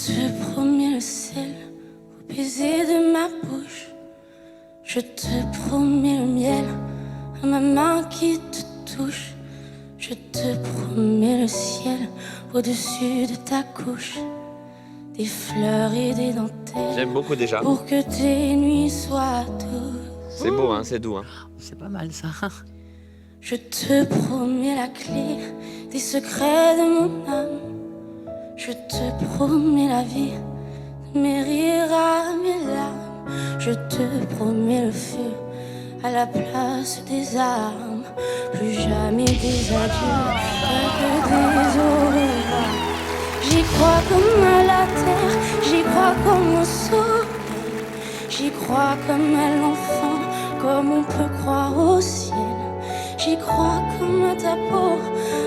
te promets le sel au baiser de ma bouche. Je te promets le miel à ma main qui te touche. Je te promets le ciel au-dessus de ta couche. Des fleurs et des dentelles. J'aime beaucoup déjà. Pour que tes nuits soient douces. C'est beau, hein, c'est doux. Hein. C'est pas mal ça. Je te promets la clé des secrets de mon âme. Je te promets la vie de mes rires à mes larmes. Je te promets le feu à la place des armes. Plus jamais des adieux, pas que des au revoir. J'y crois comme à la terre, j'y crois comme au soleil. J'y crois comme à l'enfant, comme on peut croire au ciel. J'y crois comme à ta peau,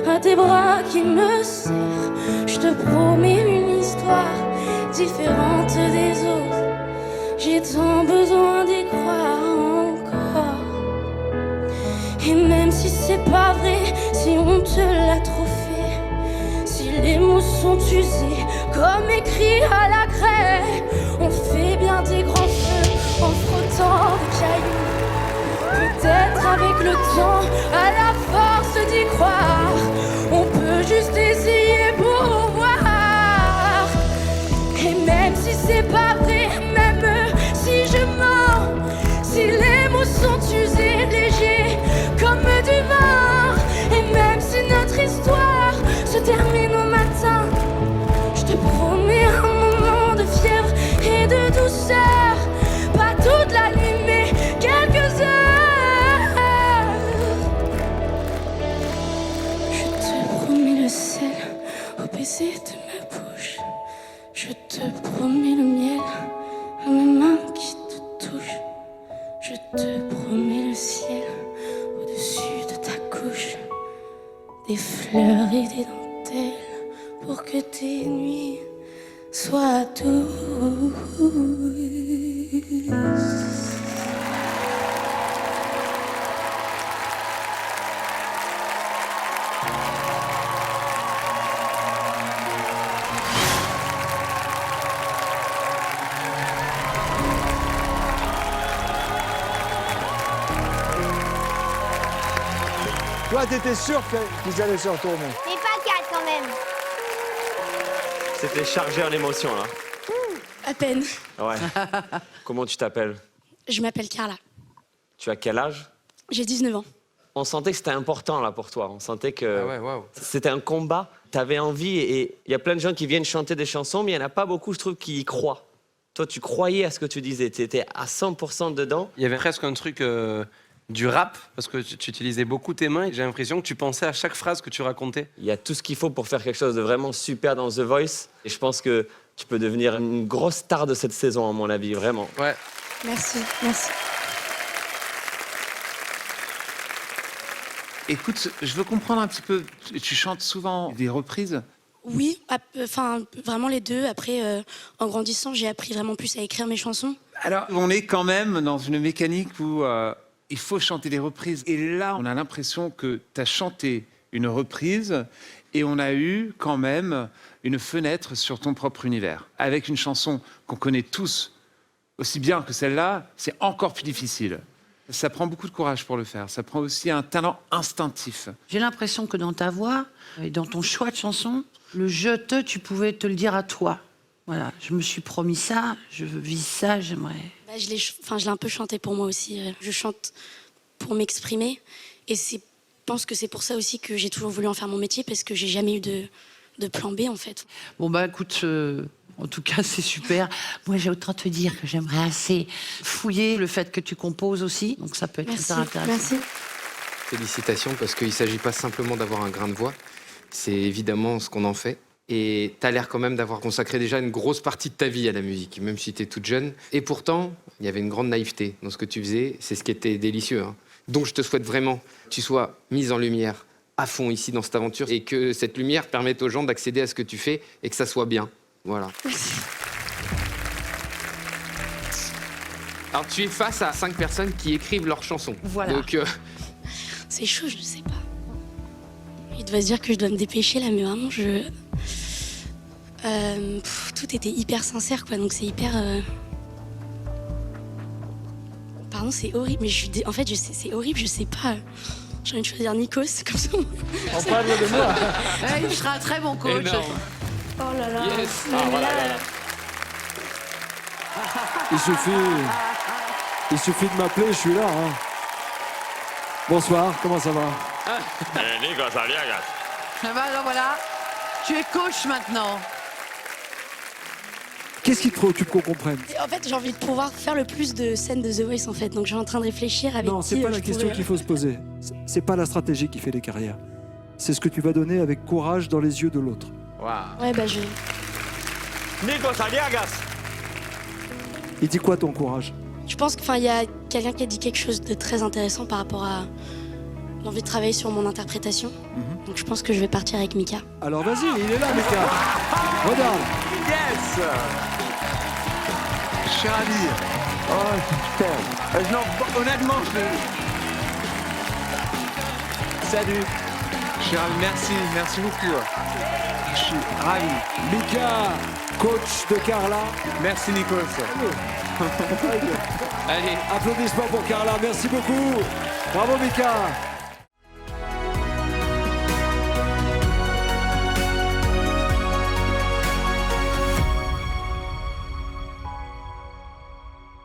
à tes bras qui me serrent. Je te promets une histoire différente des autres. J'ai tant besoin d'y croire encore. Et même si c'est pas vrai, si on te l'a trop fait, si les mots sont usés comme écrit à la craie, on fait bien des grands feux en frottant des cailloux. Peut-être avec le temps, à la force d'y croire, on peut juste essayer pour voir. Et même si c'est pas vrai, même si je mens, si les mots sont usés, légers comme du vent, et même si notre histoire se termine au matin, je te promets un moment de fièvre et de douceur. Pas toute la nuit, mais quelques heures. Je te promets le sel au baiser de ma bouche. Je te promets le miel à mes mains qui te touchent. Je te promets le ciel au-dessus de ta couche. Des fleurs et des dentelles pour que tes nuits soient douces. Toi, t'étais sûr qu'ils allaient se retourner. Mais pas 4 quand même. C'était chargé en émotions, là. À peine. Ouais. Comment tu t'appelles? Je m'appelle Carla. Tu as quel âge? J'ai 19 ans. On sentait que c'était important, là, pour toi. On sentait que Ah ouais, waouh. c'était un combat. Tu avais envie, et il y a plein de gens qui viennent chanter des chansons, mais il n'y en a pas beaucoup, je trouve, qui y croient. Toi, tu croyais à ce que tu disais. Tu étais à 100% dedans. Il y avait presque un truc du rap, parce que tu utilisais beaucoup tes mains. Et j'ai l'impression que tu pensais à chaque phrase que tu racontais. Il y a tout ce qu'il faut pour faire quelque chose de vraiment super dans The Voice. Et je pense que tu peux devenir une grosse star de cette saison, à mon avis, vraiment. Ouais. Merci, merci. Écoute, je veux comprendre un petit peu. Tu chantes souvent des reprises? Oui, enfin, vraiment les deux. Après, en grandissant, j'ai appris vraiment plus à écrire mes chansons. Alors, on est quand même dans une mécanique où il faut chanter des reprises. Et là, on a l'impression que tu as chanté une reprise et on a eu quand même une fenêtre sur ton propre univers. Avec une chanson qu'on connaît tous aussi bien que celle-là, c'est encore plus difficile. Ça prend beaucoup de courage pour le faire. Ça prend aussi un talent instinctif. J'ai l'impression que dans ta voix et dans ton choix de chanson, le je te, tu pouvais te le dire à toi. Voilà, je me suis promis ça, je vise ça, j'aimerais. Bah, je l'ai un peu chanté pour moi aussi. Je chante pour m'exprimer. Et je pense que c'est pour ça aussi que j'ai toujours voulu en faire mon métier, parce que j'ai jamais eu de plan B, en fait. Bon, bah écoute, en tout cas, c'est super. Moi, j'ai autant te dire que j'aimerais assez fouiller le fait que tu composes aussi. Donc, ça peut être Merci, super intéressant. merci. Félicitations, parce qu'il ne s'agit pas simplement d'avoir un grain de voix. C'est évidemment ce qu'on en fait. Et tu as l'air quand même d'avoir consacré déjà une grosse partie de ta vie à la musique, même si tu es toute jeune. Et pourtant, il y avait une grande naïveté dans ce que tu faisais. C'est ce qui était délicieux. Hein. Donc je te souhaite vraiment que tu sois mise en lumière à fond ici dans cette aventure et que cette lumière permette aux gens d'accéder à ce que tu fais et que ça soit bien. Voilà. Merci. Alors tu es face à 5 personnes qui écrivent leurs chansons. Voilà. Donc C'est chaud, je ne sais pas. Il doit se dire que je dois me dépêcher là, mais vraiment, Tout était hyper sincère, quoi. Donc c'est hyper. Pardon, c'est horrible. Mais en fait, c'est horrible. Je sais pas. J'ai envie de choisir Nikos comme ça. On parle de moi. Il sera un très bon coach. Énorme. Oh là là. Yes. Mais là, Il suffit de m'appeler, je suis là. Hein. Bonsoir, comment ça va? Nikos Aliagas. Ah bah, alors voilà, tu es coach maintenant. Qu'est-ce qui te préoccupe qu'on comprenne? En fait, j'ai envie de pouvoir faire le plus de scènes de The Voice, en fait. Donc, je suis en train de réfléchir avec Non, c'est qui, pas la je question pourrais- qu'il faut se poser. C'est pas la stratégie qui fait les carrières. C'est ce que tu vas donner avec courage dans les yeux de l'autre. Waouh. Ouais, bah, je... Nikos Aliagas. Il dit quoi ton courage? Je pense qu'il y a quelqu'un qui a dit quelque chose de très intéressant par rapport à l'envie de travailler sur mon interprétation. Donc, je pense que je vais partir avec Mika. Alors vas-y, il est là, Mika. Regarde. Yes. Cher ami. Oh, putain. Non, honnêtement, Salut. Cher ami, merci beaucoup. Je suis ravi. Mika, coach de Carla. Merci Nikos. Allez. Applaudissements pour Carla, merci beaucoup. Bravo Mika.